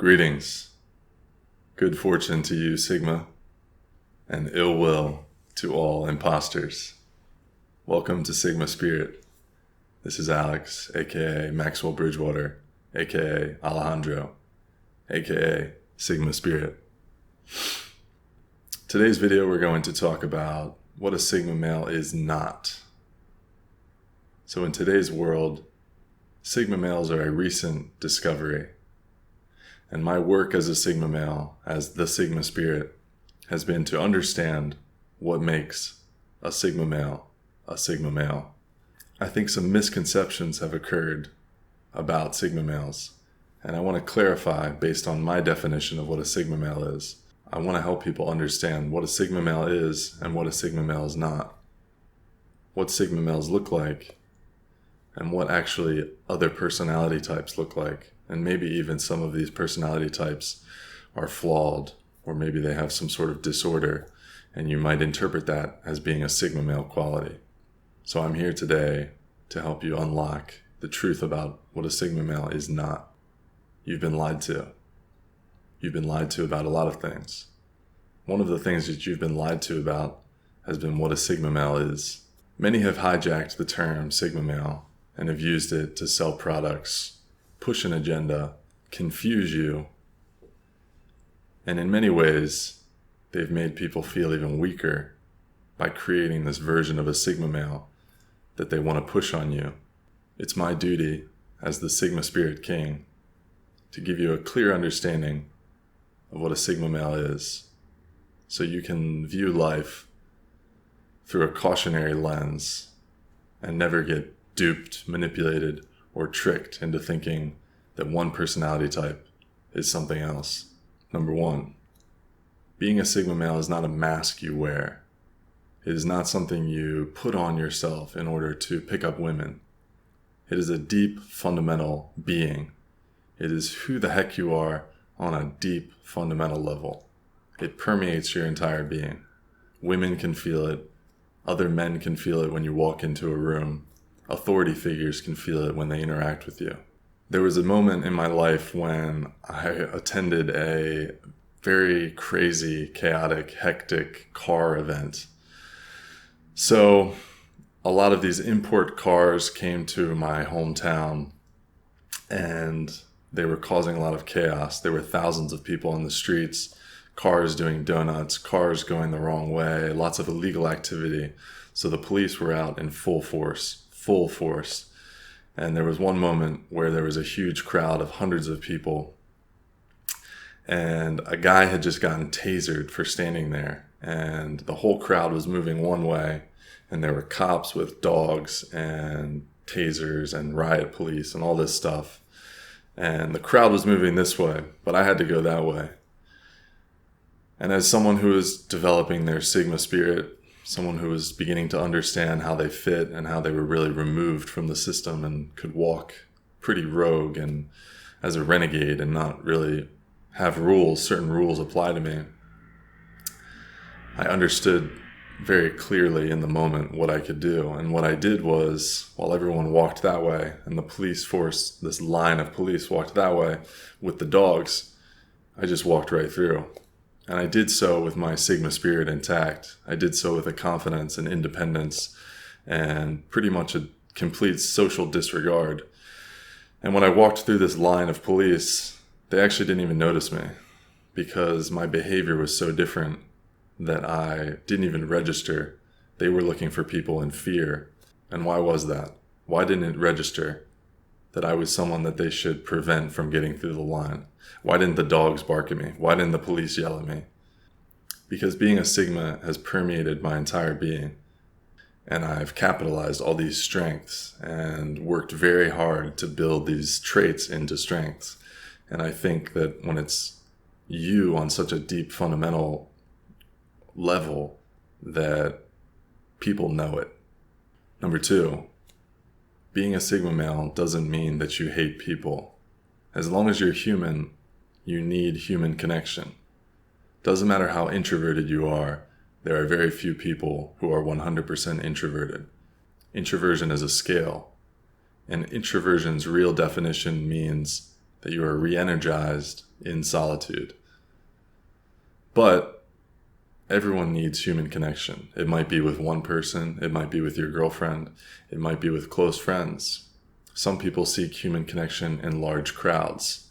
Greetings, good fortune to you, Sigma, and ill will to all imposters. Welcome to Sigma Spirit. This is Alex, aka Maxwell Bridgewater, aka Alejandro, aka Sigma Spirit. Today's video we're going to talk about what a Sigma male is not. So in today's world, Sigma males are a recent discovery. And my work as a Sigma male, as the Sigma Spirit, has been to understand what makes a Sigma male a Sigma male. I think some misconceptions have occurred about Sigma males, and I want to clarify based on my definition of what a Sigma male is. I want to help people understand what a Sigma male is and what a Sigma male is not, what Sigma males look like, and what actually other personality types look like. And maybe even some of these personality types are flawed, or maybe they have some sort of disorder, and you might interpret that as being a Sigma male quality. So I'm here today to help you unlock the truth about what a Sigma male is not. You've been lied to. You've been lied to about a lot of things. One of the things that you've been lied to about has been what a Sigma male is. Many have hijacked the term Sigma male and have used it to sell products, push an agenda, confuse you, and in many ways, they've made people feel even weaker by creating this version of a Sigma male that they want to push on you. It's my duty as the Sigma Spirit King to give you a clear understanding of what a Sigma male is, so you can view life through a cautionary lens and never get duped, manipulated, or tricked into thinking that one personality type is something else. Number one, being a Sigma male is not a mask you wear. It is not something you put on yourself in order to pick up women. It is a deep, fundamental being. It is who the heck you are on a deep, fundamental level. It permeates your entire being. Women can feel it. Other men can feel it when you walk into a room. Authority figures can feel it when they interact with you. There was a moment in my life when I attended a very crazy, chaotic, hectic car event. So a lot of these import cars came to my hometown and they were causing a lot of chaos. There were thousands of people on the streets, cars doing donuts, cars going the wrong way, lots of illegal activity. So the police were out in full force. And there was one moment where there was a huge crowd of hundreds of people, and a guy had just gotten tasered for standing there, and the whole crowd was moving one way, and there were cops with dogs and tasers and riot police and all this stuff, and the crowd was moving this way, but I had to go that way. And as someone who is developing their Sigma spirit, someone who was beginning to understand how they fit and how they were really removed from the system and could walk pretty rogue and as a renegade and not really have rules, certain rules apply to me, I understood very clearly in the moment what I could do. And what I did was, while everyone walked that way and the police force, this line of police walked that way with the dogs, I just walked right through. And I did so with my Sigma spirit intact. I did so with a confidence and independence and pretty much a complete social disregard. And when I walked through this line of police, they actually didn't even notice me because my behavior was so different that I didn't even register. They were looking for people in fear. And why was that? Why didn't it register that I was someone that they should prevent from getting through the line? Why didn't the dogs bark at me? Why didn't the police yell at me? Because being a Sigma has permeated my entire being, and I've capitalized all these strengths and worked very hard to build these traits into strengths. And I think that when it's you on such a deep fundamental level that people know it. Number two, being a Sigma male doesn't mean that you hate people. As long as you're human, you need human connection. Doesn't matter how introverted you are, there are very few people who are 100% introverted. Introversion is a scale, and introversion's real definition means that you are re-energized in solitude. But everyone needs human connection. It might be with one person, it might be with your girlfriend, it might be with close friends. Some people seek human connection in large crowds.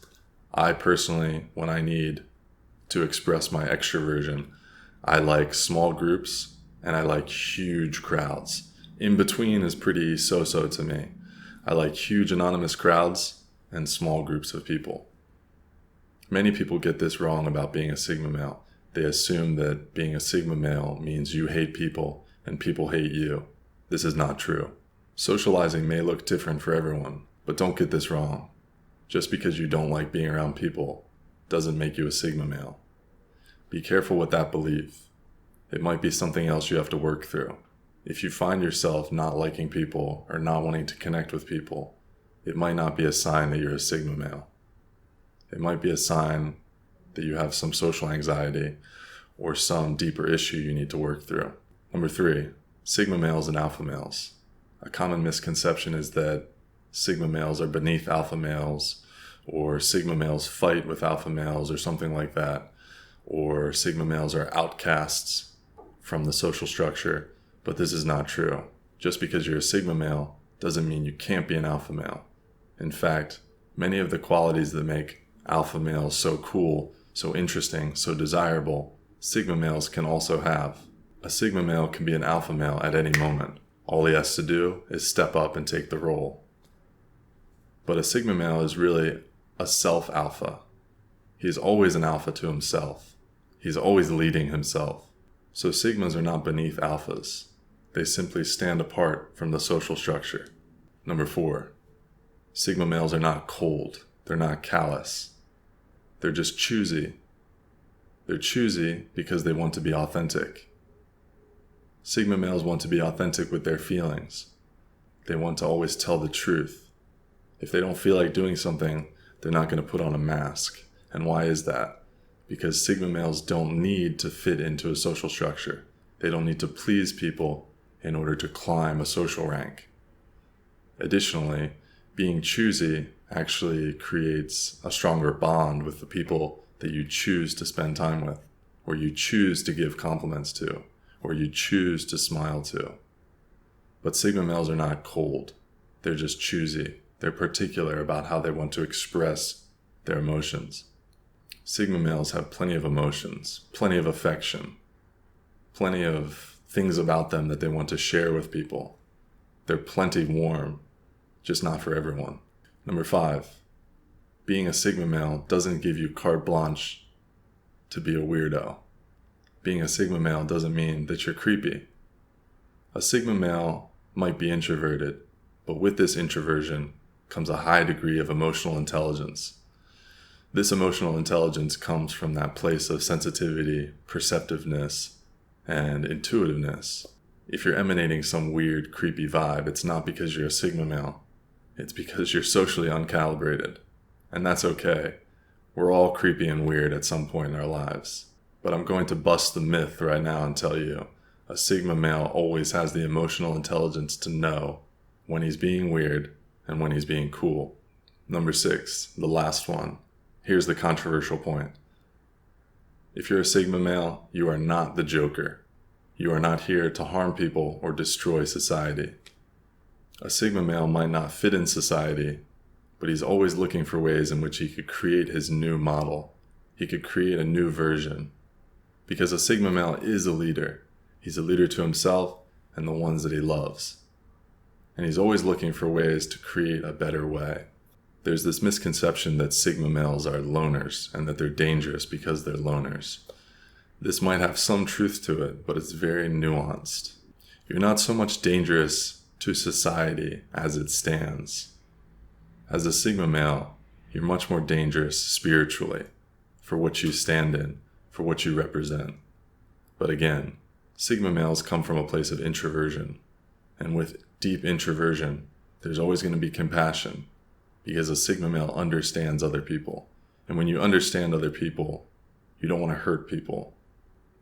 I personally, when I need to express my extroversion, I like small groups and I like huge crowds. In between is pretty so-so to me. I like huge anonymous crowds and small groups of people. Many people get this wrong about being a Sigma male. They assume that being a Sigma male means you hate people and people hate you. This is not true. Socializing may look different for everyone, but don't get this wrong. Just because you don't like being around people doesn't make you a Sigma male. Be careful with that belief. It might be something else you have to work through. If you find yourself not liking people or not wanting to connect with people, it might not be a sign that you're a Sigma male. It might be a sign that you have some social anxiety or some deeper issue you need to work through. Number 3, Sigma males and alpha males. A common misconception is that Sigma males are beneath alpha males, or Sigma males fight with alpha males or something like that, or Sigma males are outcasts from the social structure, but this is not true. Just because you're a Sigma male doesn't mean you can't be an alpha male. In fact, many of the qualities that make alpha males so cool, so interesting, so desirable, Sigma males can also have. A Sigma male can be an alpha male at any moment. All he has to do is step up and take the role. But a Sigma male is really a self-alpha. He's always an alpha to himself. He's always leading himself. So Sigmas are not beneath alphas. They simply stand apart from the social structure. Number 4, Sigma males are not cold. They're not callous. They're just choosy. They're choosy because they want to be authentic. Sigma males want to be authentic with their feelings. They want to always tell the truth. If they don't feel like doing something, they're not going to put on a mask. And why is that? Because Sigma males don't need to fit into a social structure. They don't need to please people in order to climb a social rank. Additionally, being choosy actually creates a stronger bond with the people that you choose to spend time with, or you choose to give compliments to, or you choose to smile to. But Sigma males are not cold. They're just choosy. They're particular about how they want to express their emotions. Sigma males have plenty of emotions, plenty of affection, plenty of things about them that they want to share with people. They're plenty warm, just not for everyone. Number 5, being a Sigma male doesn't give you carte blanche to be a weirdo. Being a Sigma male doesn't mean that you're creepy. A Sigma male might be introverted, but with this introversion comes a high degree of emotional intelligence. This emotional intelligence comes from that place of sensitivity, perceptiveness, and intuitiveness. If you're emanating some weird, creepy vibe, it's not because you're a Sigma male. It's because you're socially uncalibrated. And that's okay. We're all creepy and weird at some point in our lives. But I'm going to bust the myth right now and tell you, a Sigma male always has the emotional intelligence to know when he's being weird and when he's being cool. Number 6, the last one. Here's the controversial point. If you're a Sigma male, you are not the Joker. You are not here to harm people or destroy society. A Sigma male might not fit in society, but he's always looking for ways in which he could create his new model. He could create a new version. Because a Sigma male is a leader. He's a leader to himself and the ones that he loves. And he's always looking for ways to create a better way. There's this misconception that Sigma males are loners and that they're dangerous because they're loners. This might have some truth to it, but it's very nuanced. You're not so much dangerous to society as it stands. As a Sigma male, you're much more dangerous spiritually for what you stand in, for what you represent. But again, Sigma males come from a place of introversion. And with deep introversion, there's always going to be compassion. Because a Sigma male understands other people. And when you understand other people, you don't want to hurt people.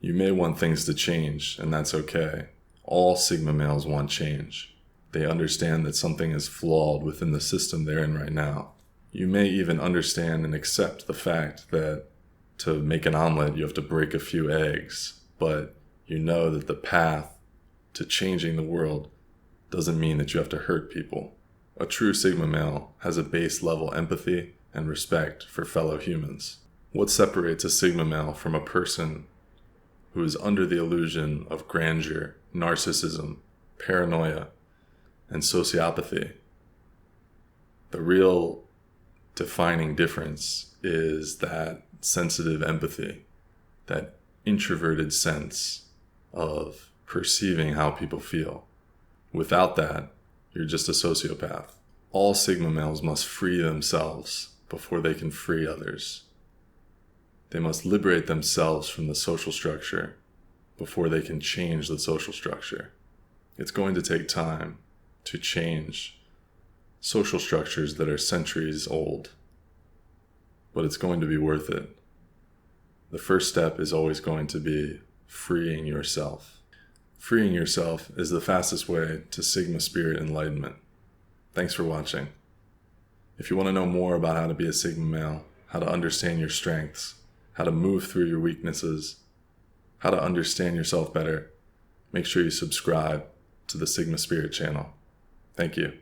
You may want things to change, and that's okay. All Sigma males want change. They understand that something is flawed within the system they're in right now. You may even understand and accept the fact that to make an omelet, you have to break a few eggs, but you know that the path to changing the world doesn't mean that you have to hurt people. A true Sigma male has a base level empathy and respect for fellow humans. What separates a Sigma male from a person who is under the illusion of grandeur, narcissism, paranoia, and sociopathy? The real defining difference is that sensitive empathy, that introverted sense of perceiving how people feel. Without that, you're just a sociopath. All Sigma males must free themselves before they can free others. They must liberate themselves from the social structure before they can change the social structure. It's going to take time to change social structures that are centuries old, but it's going to be worth it. The first step is always going to be freeing yourself. Freeing yourself is the fastest way to Sigma spirit enlightenment. Thanks for watching. If you want to know more about how to be a Sigma male, how to understand your strengths, how to move through your weaknesses, how to understand yourself better, make sure you subscribe to the Sigma Spirit channel. Thank you.